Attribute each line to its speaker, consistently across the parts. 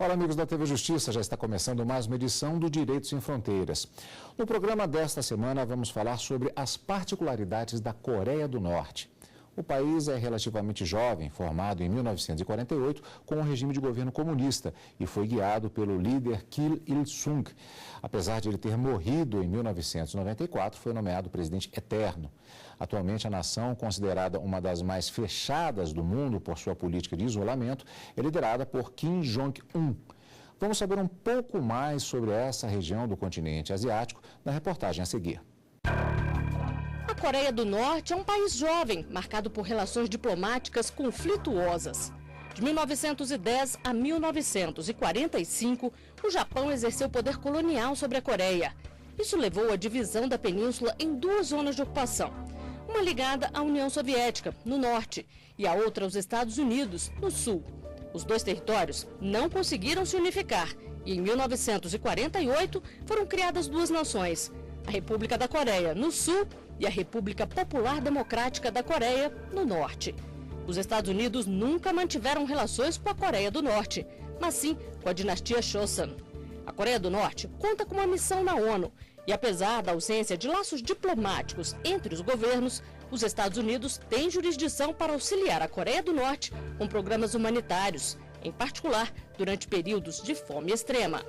Speaker 1: Olá, amigos da TV Justiça, já está começando mais uma edição do Direito Sem Fronteiras. No programa desta semana, vamos falar sobre as particularidades da Coreia do Norte. O país é relativamente jovem, formado em 1948, com um regime de governo comunista e foi guiado pelo líder Kim Il-sung. Apesar de ele ter morrido em 1994, foi nomeado presidente eterno. Atualmente, a nação, considerada uma das mais fechadas do mundo por sua política de isolamento, é liderada por Kim Jong-un. Vamos saber um pouco mais sobre essa região do continente asiático na reportagem a seguir.
Speaker 2: A Coreia do Norte é um país jovem, marcado por relações diplomáticas conflituosas. De 1910 a 1945, o Japão exerceu poder colonial sobre a Coreia. Isso levou à divisão da península em duas zonas de ocupação. Uma ligada à União Soviética, no norte, e a outra aos Estados Unidos, no sul. Os dois territórios não conseguiram se unificar e em 1948 foram criadas duas nações, a República da Coreia, no sul, e a República Popular Democrática da Coreia, no norte. Os Estados Unidos nunca mantiveram relações com a Coreia do Norte, mas sim com a dinastia Joseon. A Coreia do Norte conta com uma missão na ONU e, apesar da ausência de laços diplomáticos entre os governos, os Estados Unidos têm jurisdição para auxiliar a Coreia do Norte com programas humanitários, em particular durante períodos de fome extrema.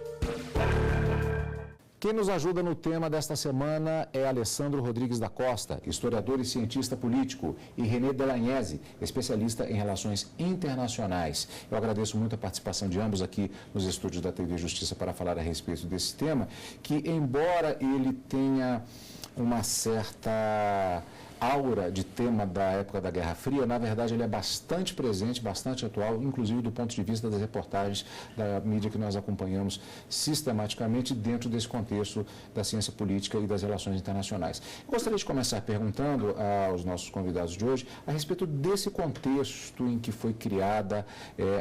Speaker 1: Quem nos ajuda no tema desta semana é Alessandro Rodrigues da Costa, historiador e cientista político, e René Delagnese, especialista em relações internacionais. Eu agradeço muito a participação de ambos aqui nos estúdios da TV Justiça para falar a respeito desse tema, que embora ele tenha uma certa aura de tema da época da Guerra Fria, na verdade ele é bastante presente, bastante atual, inclusive do ponto de vista das reportagens da mídia que nós acompanhamos sistematicamente dentro desse contexto da ciência política e das relações internacionais. Eu gostaria de começar perguntando aos nossos convidados de hoje a respeito desse contexto em que foi criada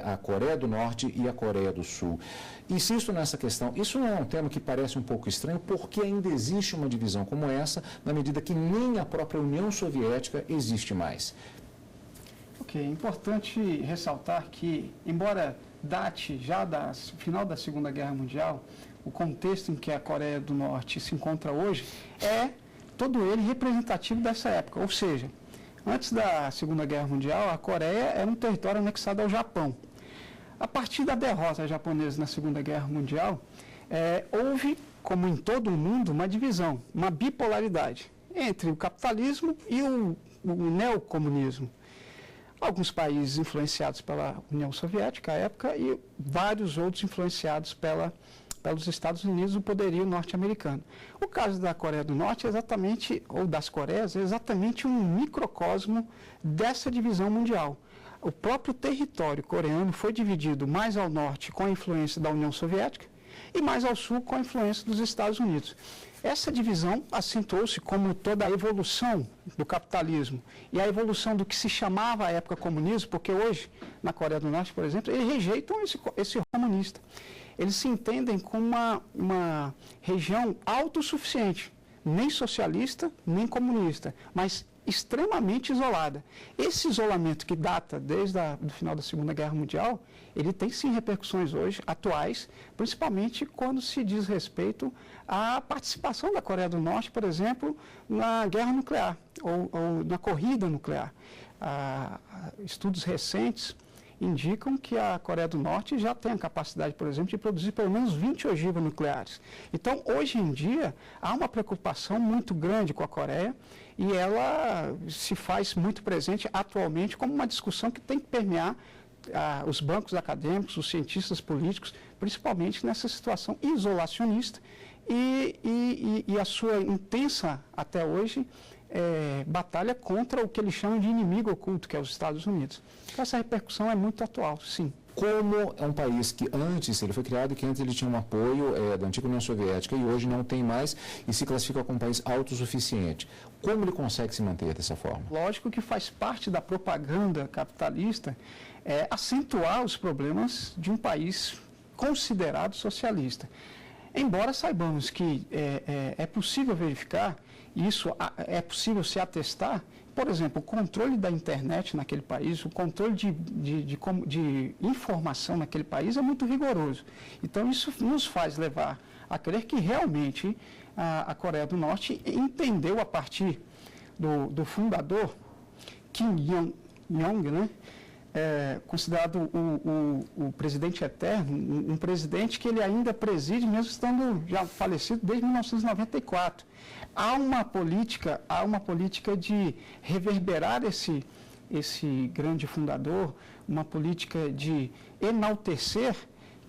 Speaker 1: a Coreia do Norte e a Coreia do Sul. Insisto nessa questão, isso não é um tema que parece um pouco estranho, porque ainda existe uma divisão como essa, na medida que nem a própria União Soviética existe mais.
Speaker 3: Ok, é importante ressaltar que, embora date já do final da Segunda Guerra Mundial, o contexto em que a Coreia do Norte se encontra hoje é todo ele representativo dessa época. Ou seja, antes da Segunda Guerra Mundial, a Coreia era um território anexado ao Japão. A partir da derrota japonesa na Segunda Guerra Mundial, houve, como em todo o mundo, uma divisão, uma bipolaridade entre o capitalismo e o neocomunismo. Alguns países influenciados pela União Soviética à época e vários outros influenciados pelos Estados Unidos, o poderio norte-americano. O caso da Coreia do Norte ou das Coreias, é exatamente um microcosmo dessa divisão mundial. O próprio território coreano foi dividido mais ao norte com a influência da União Soviética e mais ao sul com a influência dos Estados Unidos. Essa divisão acentuou-se como toda a evolução do capitalismo e a evolução do que se chamava à época comunismo, porque hoje, na Coreia do Norte, por exemplo, eles rejeitam esse comunista. Eles se entendem como uma região autossuficiente, nem socialista, nem comunista, mas extremamente isolada. Esse isolamento que data desde o final da Segunda Guerra Mundial, ele tem sim repercussões hoje, atuais, principalmente quando se diz respeito à participação da Coreia do Norte, por exemplo, na guerra nuclear ou na corrida nuclear. Estudos recentes indicam que a Coreia do Norte já tem a capacidade, por exemplo, de produzir pelo menos 20 ogivas nucleares. Então, hoje em dia, há uma preocupação muito grande com a Coreia e ela se faz muito presente atualmente como uma discussão que tem que permear os bancos acadêmicos, os cientistas políticos, principalmente nessa situação isolacionista e a sua intensa, até hoje, batalha contra o que eles chamam de inimigo oculto, que é os Estados Unidos. Então, essa repercussão é muito atual, sim.
Speaker 1: Como é um país que antes ele foi criado e que antes ele tinha um apoio da antiga União Soviética e hoje não tem mais e se classifica como um país autossuficiente, como ele consegue se manter dessa forma?
Speaker 3: Lógico que faz parte da propaganda capitalista acentuar os problemas de um país considerado socialista. Embora saibamos que é possível verificar, isso é possível se atestar, por exemplo, o controle da internet naquele país, o controle de informação naquele país é muito rigoroso. Então, isso nos faz levar a crer que realmente a Coreia do Norte entendeu a partir do fundador, Kim Jong-un, né? Considerado o presidente eterno, um presidente que ele ainda preside, mesmo estando já falecido desde 1994. Há uma política de reverberar esse grande fundador, uma política de enaltecer,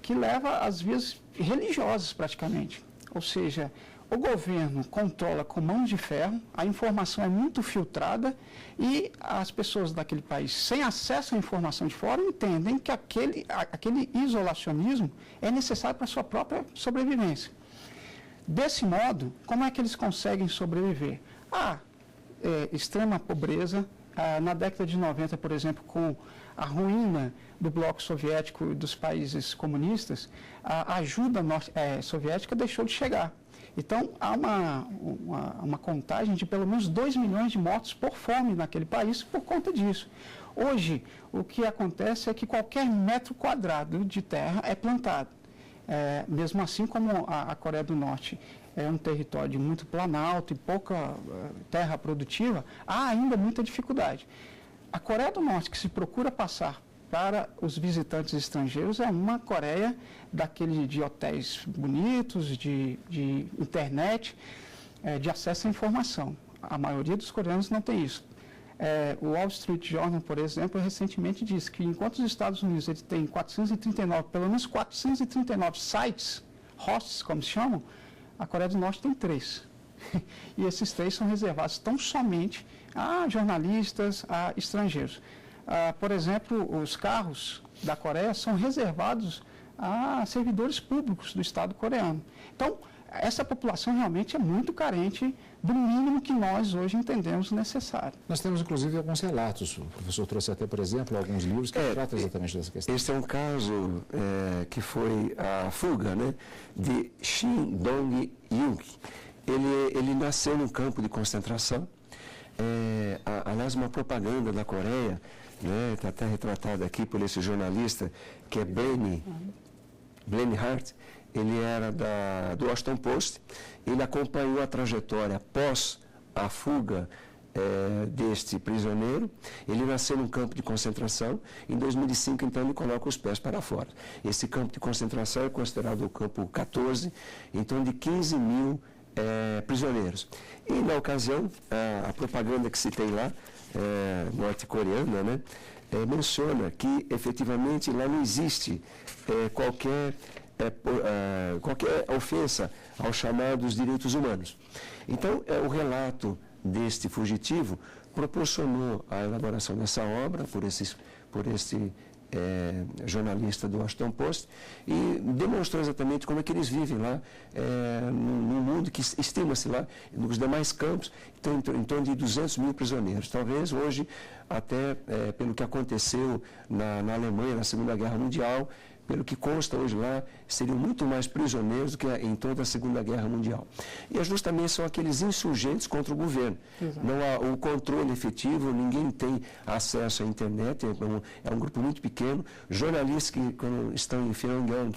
Speaker 3: que leva às vias religiosas praticamente. Ou seja, o governo controla com mãos de ferro, a informação é muito filtrada e as pessoas daquele país, sem acesso à informação de fora, entendem que aquele isolacionismo é necessário para a sua própria sobrevivência. Desse modo, como é que eles conseguem sobreviver? Extrema pobreza. Na década de 90, por exemplo, com a ruína do bloco soviético e dos países comunistas, a ajuda soviética deixou de chegar. Então, há uma contagem de pelo menos 2 milhões de mortos por fome naquele país por conta disso. Hoje, o que acontece é que qualquer metro quadrado de terra é plantado. Mesmo assim, como a Coreia do Norte é um território de muito planalto e pouca terra produtiva, há ainda muita dificuldade. A Coreia do Norte, que se procura passar para os visitantes estrangeiros, é uma Coreia de hotéis bonitos, de internet, de acesso à informação. A maioria dos coreanos não tem isso. O Wall Street Journal, por exemplo, recentemente disse que enquanto os Estados Unidos ele tem pelo menos 439 sites, hosts, como se chamam, a Coreia do Norte tem 3. E esses 3 são reservados tão somente a jornalistas, a estrangeiros. Por exemplo, os carros da Coreia são reservados a servidores públicos do Estado coreano. Então, essa população realmente é muito carente do mínimo que nós hoje entendemos necessário.
Speaker 1: Nós temos, inclusive, alguns relatos. O professor trouxe até, por exemplo, alguns livros que tratam exatamente dessa questão.
Speaker 4: Esse é um caso que foi a fuga, né, de Shin Dong-hyuk. Ele nasceu num campo de concentração. Aliás, uma propaganda da Coreia, está até retratada aqui por esse jornalista, que é Blaine Hart. Ele era do Washington Post. Ele acompanhou a trajetória após a fuga deste prisioneiro. Ele nasceu num campo de concentração. Em 2005, então, ele coloca os pés para fora. Esse campo de concentração é considerado o campo 14, em torno de 15 mil prisioneiros. E, na ocasião, a propaganda que se tem lá, norte-coreana, né, menciona que, efetivamente, lá não existe qualquer ofensa aos chamados direitos humanos. Então, o relato deste fugitivo proporcionou a elaboração dessa obra por esse jornalista do Washington Post e demonstrou exatamente como é que eles vivem lá num mundo que estima-se lá, nos demais campos, em torno de 200 mil prisioneiros. Talvez hoje, até pelo que aconteceu na Alemanha, na Segunda Guerra Mundial, pelo que consta hoje lá, seriam muito mais prisioneiros do que em toda a Segunda Guerra Mundial. E justamente são aqueles insurgentes contra o governo. Exato. Não há o controle efetivo, ninguém tem acesso à internet, é um grupo muito pequeno. Jornalistas que, quando estão em Pyongyang,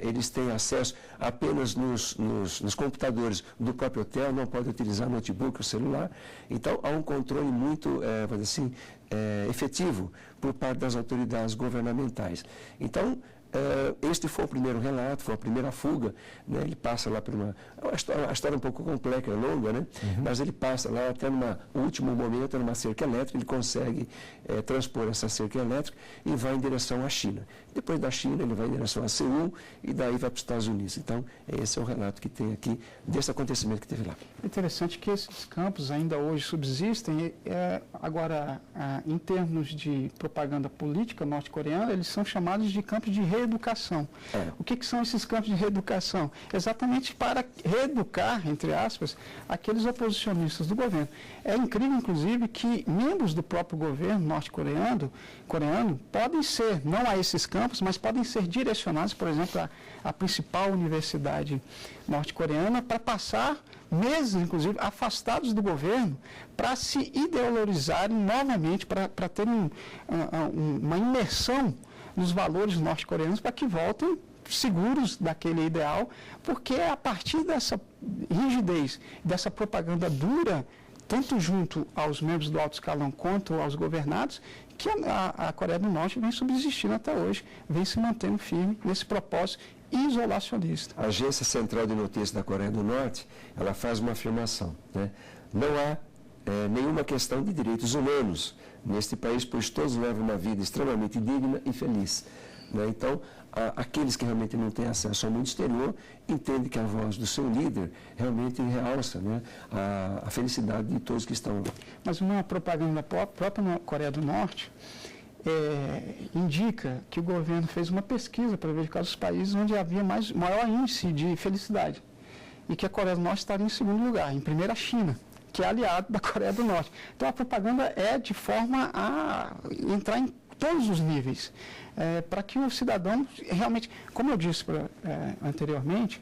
Speaker 4: eles têm acesso apenas nos computadores do próprio hotel, não podem utilizar notebook ou celular. Então, há um controle muito, efetivo por parte das autoridades governamentais. Então, este foi o primeiro relato, foi a primeira fuga, né? Ele passa lá por a história é um pouco complexa, é longa, né? Uhum. Mas ele passa lá até no último momento, numa cerca elétrica, ele consegue transpor essa cerca elétrica e vai em direção à China. Depois da China, ele vai em direção a Seul e daí vai para os Estados Unidos. Então, esse é o relato que tem aqui desse acontecimento que teve lá.
Speaker 3: É interessante que esses campos ainda hoje subsistem. Agora, em termos de propaganda política norte-coreana, eles são chamados de campos de reeducação. O que são esses campos de reeducação? Exatamente para reeducar, entre aspas, aqueles oposicionistas do governo. É incrível, inclusive, que membros do próprio governo norte-coreano podem ser, não a esses campos, mas podem ser direcionados, por exemplo, à principal universidade norte-coreana, para passar meses, inclusive, afastados do governo, para se ideologizarem novamente, para terem uma imersão nos valores norte-coreanos, para que voltem seguros daquele ideal, porque é a partir dessa rigidez, dessa propaganda dura, tanto junto aos membros do alto escalão quanto aos governados, que a Coreia do Norte vem subsistindo até hoje, vem se mantendo firme nesse propósito isolacionista.
Speaker 4: A Agência Central de Notícias da Coreia do Norte, ela faz uma afirmação, né? Não há nenhuma questão de direitos humanos neste país, pois todos levam uma vida extremamente digna e feliz, né? Então, aqueles que realmente não têm acesso ao mundo exterior entendem que a voz do seu líder realmente realça, né, a felicidade de todos que estão lá.
Speaker 3: Mas uma propaganda própria na Coreia do Norte indica que o governo fez uma pesquisa para verificar os países onde havia maior índice de felicidade e que a Coreia do Norte estaria em segundo lugar, em primeiro a China, que é aliado da Coreia do Norte. Então a propaganda é de forma a entrar em todos os níveis, para que o cidadão realmente, como eu disse anteriormente,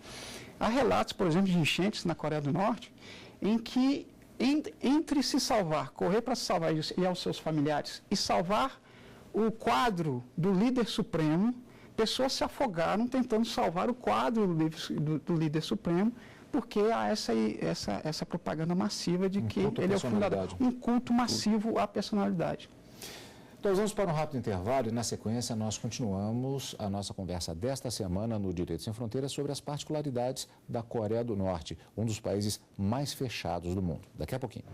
Speaker 3: há relatos, por exemplo, de enchentes na Coreia do Norte, em que entre se salvar, correr para se salvar e aos seus familiares, e salvar o quadro do líder supremo, pessoas se afogaram tentando salvar o quadro do líder supremo, porque há essa propaganda massiva de que ele é o fundador, um culto massivo à personalidade.
Speaker 1: Então, vamos para um rápido intervalo e, na sequência, nós continuamos a nossa conversa desta semana no Direito Sem Fronteiras sobre as particularidades da Coreia do Norte, um dos países mais fechados do mundo. Daqui a pouquinho.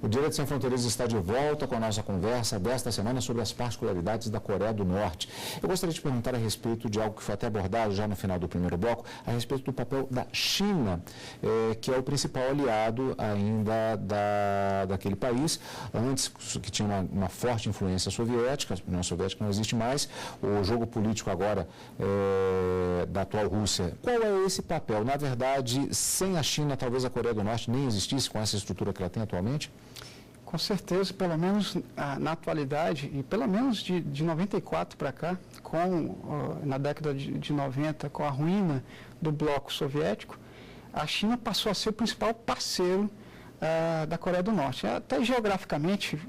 Speaker 1: O Direito Sem Fronteiras está de volta com a nossa conversa desta semana sobre as particularidades da Coreia do Norte. Eu gostaria de perguntar a respeito de algo que foi até abordado já no final do primeiro bloco, a respeito do papel da China, que é o principal aliado ainda daquele país, antes que tinha uma forte influência soviética, a União Soviética não existe mais, o jogo político agora da atual Rússia. Qual é esse papel? Na verdade, sem a China, talvez a Coreia do Norte nem existisse com essa estrutura que ela tem atualmente?
Speaker 3: Com certeza, pelo menos na atualidade, e pelo menos de 94 para cá, na década de 90, com a ruína do bloco soviético, a China passou a ser o principal parceiro da Coreia do Norte. Até geograficamente,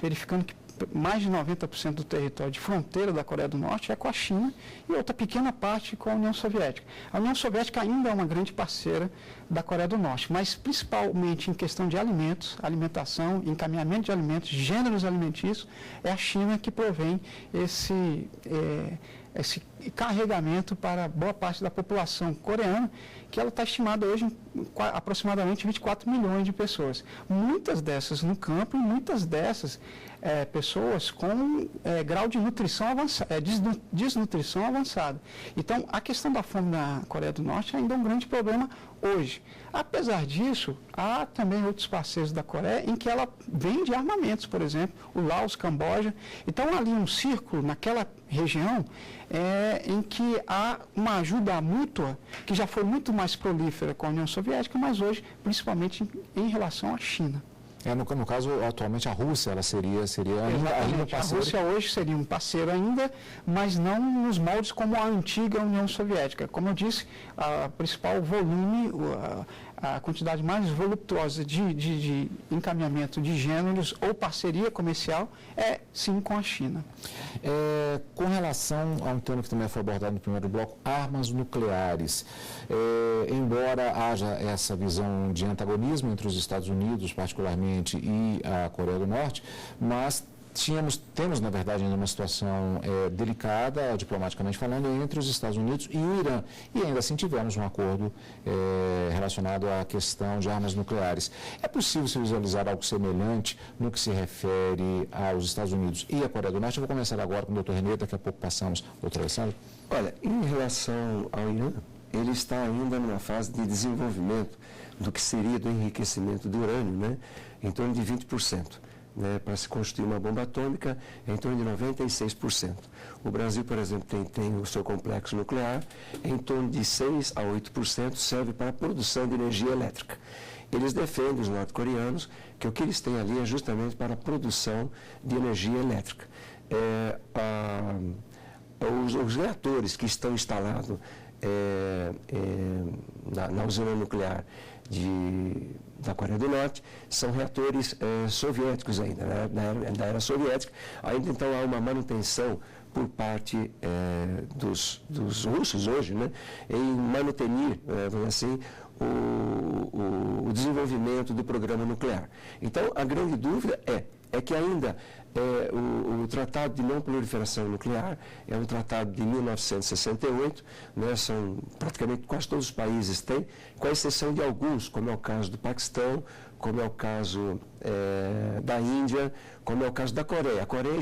Speaker 3: verificando que mais de 90% do território de fronteira da Coreia do Norte é com a China e outra pequena parte com a União Soviética. A União Soviética ainda é uma grande parceira da Coreia do Norte, mas principalmente em questão de alimentos, alimentação, encaminhamento de alimentos, gêneros alimentícios, é a China que provém esse carregamento para boa parte da população coreana, que ela está estimada hoje em aproximadamente 24 milhões de pessoas. Muitas dessas no campo e muitas dessas pessoas com grau de nutrição desnutrição avançada. Então, a questão da fome na Coreia do Norte ainda é um grande problema hoje. Apesar disso, há também outros parceiros da Coreia em que ela vende armamentos, por exemplo, o Laos, Camboja. Então, ali um círculo naquela região em que há uma ajuda mútua, que já foi muito mais prolífera com a União Soviética, mas hoje, principalmente em relação à China.
Speaker 1: No caso, atualmente a Rússia ela seria ainda parceira.
Speaker 3: A Rússia hoje seria um parceiro ainda, mas não nos moldes como a antiga União Soviética. Como eu disse, o principal volume, a quantidade mais voluptuosa de encaminhamento de gêneros ou parceria comercial é sim com a China.
Speaker 1: Com relação a um tema que também foi abordado no primeiro bloco, armas nucleares. Embora haja essa visão de antagonismo entre os Estados Unidos, particularmente, e a Coreia do Norte, mas temos, na verdade, ainda uma situação delicada, diplomaticamente falando, entre os Estados Unidos e o Irã. E ainda assim tivemos um acordo relacionado à questão de armas nucleares. É possível se visualizar algo semelhante no que se refere aos Estados Unidos e à Coreia do Norte? Eu vou começar agora com o Dr. Renê, daqui a pouco passamos. Doutor Alessandro?
Speaker 4: Olha, em relação ao Irã, ele está ainda numa fase de desenvolvimento do que seria do enriquecimento do urânio, né, em torno de 20%. Né, para se construir uma bomba atômica, em torno de 96%. O Brasil, por exemplo, tem o seu complexo nuclear, em torno de 6% a 8% serve para a produção de energia elétrica. Eles defendem, os norte-coreanos, que o que eles têm ali é justamente para a produção de energia elétrica. Os reatores que estão instalados na usina nuclear da Coreia do Norte são reatores soviéticos ainda, né, da era soviética. Ainda então há uma manutenção por parte dos russos hoje, né, em manutenir, assim, o desenvolvimento do programa nuclear. Então, a grande dúvida é que ainda o Tratado de Não Proliferação Nuclear é um tratado de 1968, né, são praticamente quase todos os países têm, com a exceção de alguns, como é o caso do Paquistão, como é o caso da Índia, como é o caso da Coreia. A Coreia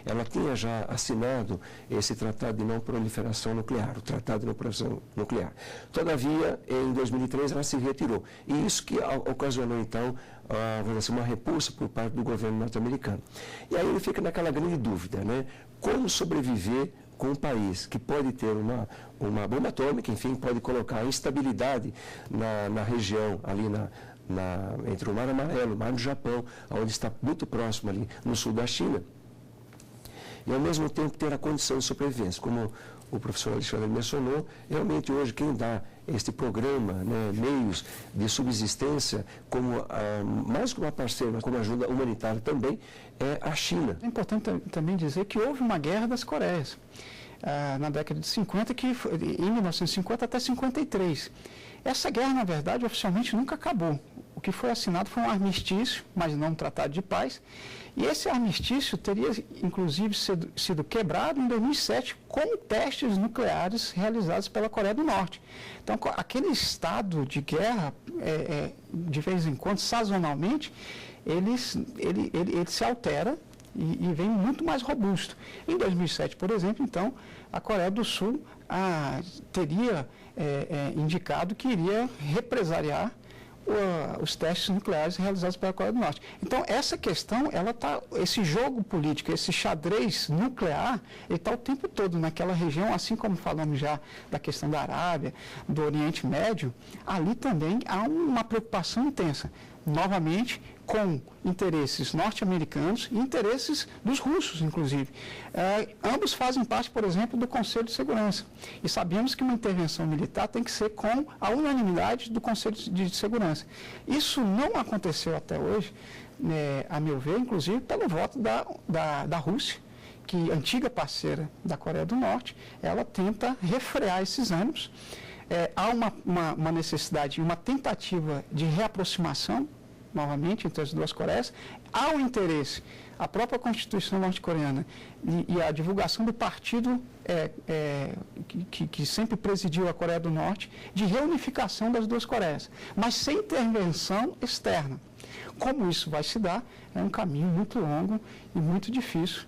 Speaker 4: ela tinha já assinado esse Tratado de Não Proliferação Nuclear, o Tratado de Não Proliferação Nuclear. Todavia, em 2003, ela se retirou. E isso que ocasionou, então, vamos dizer, uma repulsa por parte do governo norte-americano. E aí ele fica naquela grande dúvida, né? Como sobreviver com um país que pode ter uma bomba atômica, enfim, pode colocar instabilidade na região, ali entre o Mar Amarelo, o Mar do Japão, onde está muito próximo ali no sul da China, e ao mesmo tempo ter a condição de sobrevivência. Como o professor Alexandre mencionou, realmente hoje quem dá este programa, né, meios de subsistência, mais como uma parceira, como ajuda humanitária também, é a China.
Speaker 3: É importante também dizer que houve uma guerra das Coreias, na década de 50, em 1950 até 53. Essa guerra, na verdade, oficialmente nunca acabou. O que foi assinado foi um armistício, mas não um tratado de paz. E esse armistício teria, inclusive, sido quebrado em 2007 com testes nucleares realizados pela Coreia do Norte. Então, aquele estado de guerra, de vez em quando, sazonalmente, ele se altera e vem muito mais robusto. Em 2007, por exemplo, então, a Coreia do Sul teria indicado que iria represaliar os testes nucleares realizados pela Coreia do Norte. Então, essa questão, esse jogo político, esse xadrez nuclear, ele está o tempo todo naquela região, assim como falamos já da questão da Arábia, do Oriente Médio, ali também há uma preocupação intensa, novamente, com interesses norte-americanos e interesses dos russos, inclusive. Ambos fazem parte, por exemplo, do Conselho de Segurança. E sabemos que uma intervenção militar tem que ser com a unanimidade do Conselho de Segurança. Isso não aconteceu até hoje, a meu ver, inclusive, pelo voto da Rússia, que, antiga parceira da Coreia do Norte, ela tenta refrear esses ânimos. Há uma necessidade, uma tentativa de reaproximação, novamente, entre as duas Coreias. Há o interesse, a própria Constituição norte-coreana e a divulgação do partido que sempre presidiu a Coreia do Norte, de reunificação das duas Coreias, mas sem intervenção externa. Como isso vai se dar, é um caminho muito longo e muito difícil.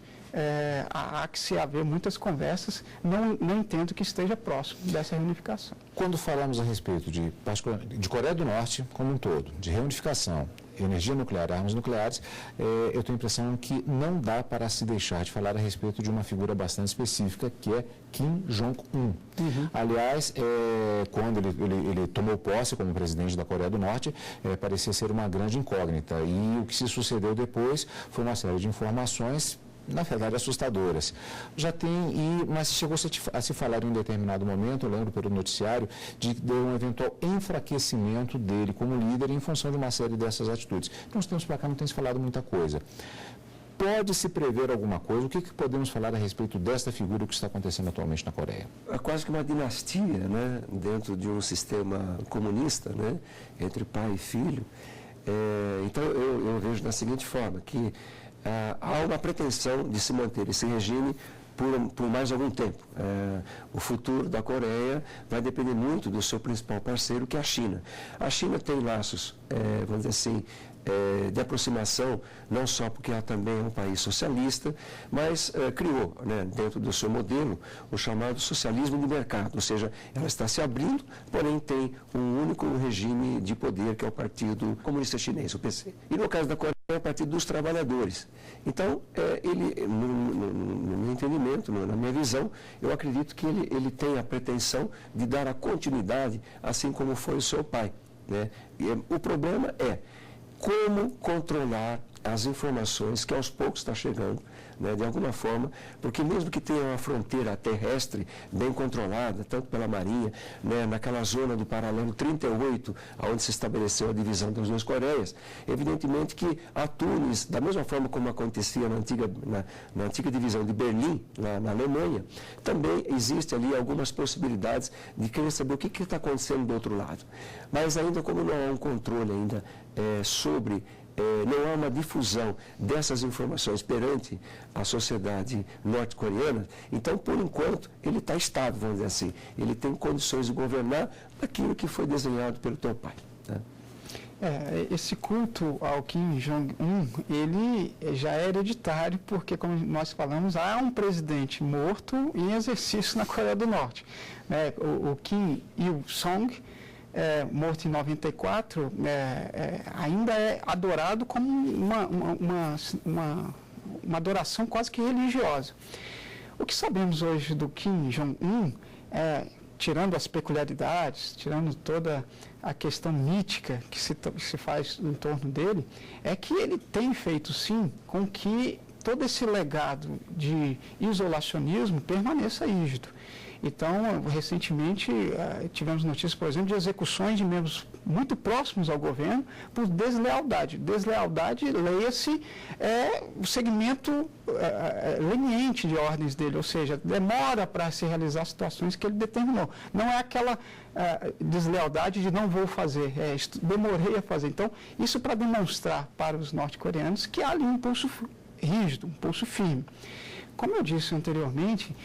Speaker 3: Há que se haver muitas conversas, não entendo que esteja próximo dessa reunificação.
Speaker 1: Quando falamos a respeito de Coreia do Norte como um todo, de reunificação, energia nuclear, armas nucleares, eu tenho a impressão que não dá para se deixar de falar a respeito de uma figura bastante específica, que é Kim Jong-un. Uhum. Aliás, quando ele tomou posse como presidente da Coreia do Norte, parecia ser uma grande incógnita. E o que se sucedeu depois foi uma série de informações, na verdade, assustadoras. Mas chegou-se a se falar em um determinado momento, eu lembro pelo noticiário, de um eventual enfraquecimento dele como líder em função de uma série dessas atitudes. Então, uns tempos para cá não tem se falado muita coisa. Pode-se prever alguma coisa? O que podemos falar a respeito desta figura que está acontecendo atualmente na Coreia?
Speaker 4: É quase que uma dinastia, né, dentro de um sistema comunista, né, entre pai e filho. Então, eu vejo da seguinte forma, que há uma pretensão de se manter esse regime por mais algum tempo. O futuro da Coreia vai depender muito do seu principal parceiro, que é a China. A China tem laços, vamos dizer assim, de aproximação, não só porque ela também é um país socialista, mas criou, né, dentro do seu modelo, o chamado socialismo de mercado, ou seja, ela está se abrindo, porém tem um único regime de poder, que é o Partido Comunista Chinês, o PC. E no caso da Coreia, é o Partido dos Trabalhadores. Então, ele, no meu entendimento, na minha visão, eu acredito que ele tem a pretensão de dar a continuidade, assim como foi o seu pai, né? O problema é como controlar as informações que aos poucos está chegando, né, de alguma forma, porque mesmo que tenha uma fronteira terrestre bem controlada, tanto pela Marinha, né, naquela zona do paralelo 38, onde se estabeleceu a divisão das duas Coreias, evidentemente que a Tunis, da mesma forma como acontecia na antiga divisão de Berlim, na Alemanha, também existe ali algumas possibilidades de querer saber o que está acontecendo do outro lado. Mas ainda como não há um controle ainda não há uma difusão dessas informações perante a sociedade norte-coreana, então, por enquanto, ele está estável, vamos dizer assim. Ele tem condições de governar aquilo que foi desenhado pelo teu pai, né?
Speaker 3: Esse culto ao Kim Jong-un, ele já é hereditário, porque, como nós falamos, há um presidente morto em exercício na Coreia do Norte, né? O Kim Il-sung, morto em 94, ainda é adorado como uma adoração quase que religiosa. O que sabemos hoje do Kim Jong-un, tirando as peculiaridades, tirando toda a questão mítica que se faz em torno dele, é que ele tem feito, sim, com que todo esse legado de isolacionismo permaneça rígido. Então, recentemente, tivemos notícias, por exemplo, de execuções de membros muito próximos ao governo por deslealdade. Deslealdade, leia-se, o segmento leniente de ordens dele, ou seja, demora para se realizar situações que ele determinou. Não é aquela deslealdade de não vou fazer, demorei a fazer. Então, isso para demonstrar para os norte-coreanos que há ali um pulso rígido, um pulso firme. Como eu disse anteriormente,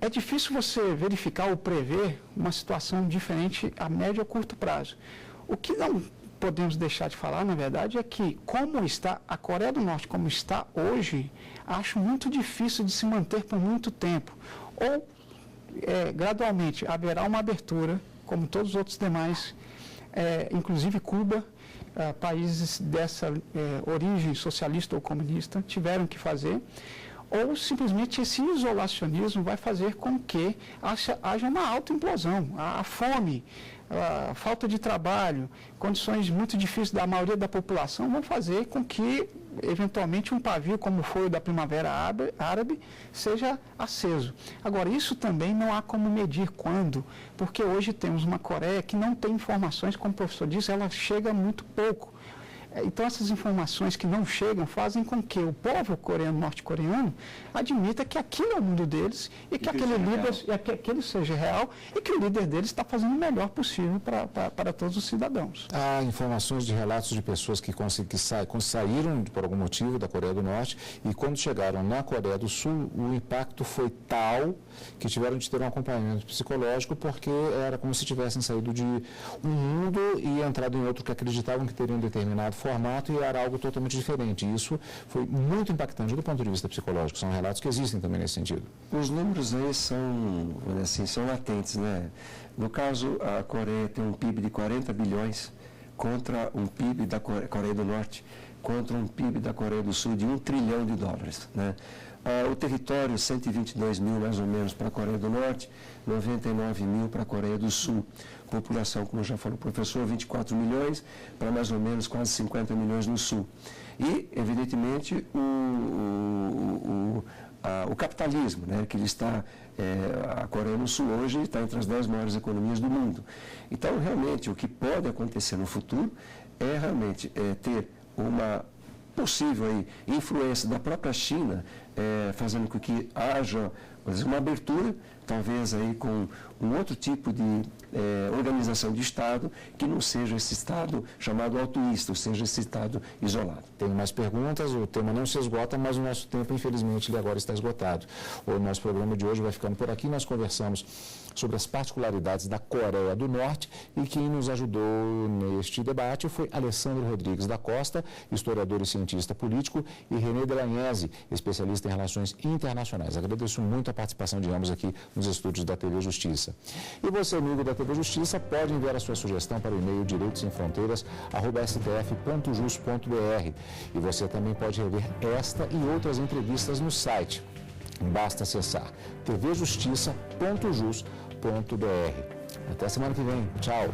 Speaker 3: é difícil você verificar ou prever uma situação diferente a médio ou curto prazo. O que não podemos deixar de falar, na verdade, é que como está a Coreia do Norte, como está hoje, acho muito difícil de se manter por muito tempo. Ou, gradualmente, haverá uma abertura, como todos os outros demais, inclusive Cuba, países dessa origem socialista ou comunista, tiveram que fazer, ou simplesmente esse isolacionismo vai fazer com que haja uma autoimplosão. A fome, a falta de trabalho, condições muito difíceis da maioria da população vão fazer com que, eventualmente, um pavio como foi o da Primavera Árabe seja aceso. Agora, isso também não há como medir quando, porque hoje temos uma Coreia que não tem informações, como o professor disse, ela chega muito pouco. Então, essas informações que não chegam fazem com que o povo coreano, norte-coreano, admita que aquilo é o mundo deles e que aquele líder, aquele seja real e que o líder deles está fazendo o melhor possível para todos os cidadãos.
Speaker 1: Há informações de relatos de pessoas que saíram por algum motivo da Coreia do Norte e quando chegaram na Coreia do Sul, o impacto foi tal que tiveram de ter um acompanhamento psicológico porque era como se tivessem saído de um mundo e entrado em outro que acreditavam que teriam determinado formato e era algo totalmente diferente. Isso foi muito impactante do ponto de vista psicológico. São relatos que existem também nesse sentido.
Speaker 4: Os números aí são latentes, né? No caso, a Coreia tem um PIB de 40 bilhões contra um PIB da Coreia do Norte, contra um PIB da Coreia do Sul de $1 trilhão, né? O território, 122 mil mais ou menos para a Coreia do Norte, 99 mil para a Coreia do Sul. População, como já falou o professor, 24 milhões para mais ou menos quase 50 milhões no Sul. E, evidentemente, o capitalismo, né, que ele está, a Coreia do Sul hoje está entre as 10 maiores economias do mundo. Então, realmente, o que pode acontecer no futuro é realmente ter uma possível aí, influência da própria China, fazendo com que haja uma abertura, talvez aí com um outro tipo de organização de Estado, que não seja esse Estado chamado altruísta, ou seja, esse Estado isolado.
Speaker 1: Tem mais perguntas, o tema não se esgota, mas o nosso tempo, infelizmente, ele agora está esgotado. O nosso programa de hoje vai ficando por aqui. Nós conversamos sobre as particularidades da Coreia do Norte e quem nos ajudou neste debate foi Alessandro Rodrigues da Costa, historiador e cientista político, e René Delagnese, especialista em relações internacionais. Agradeço muito a participação de ambos aqui nos estúdios da TV Justiça. E você, amigo da TV Justiça, pode enviar a sua sugestão para o e-mail direitosemfronteiras@stf.jus.br. E você também pode rever esta e outras entrevistas no site. Basta acessar tvjustiça.jus.br. Até a semana que vem. Tchau.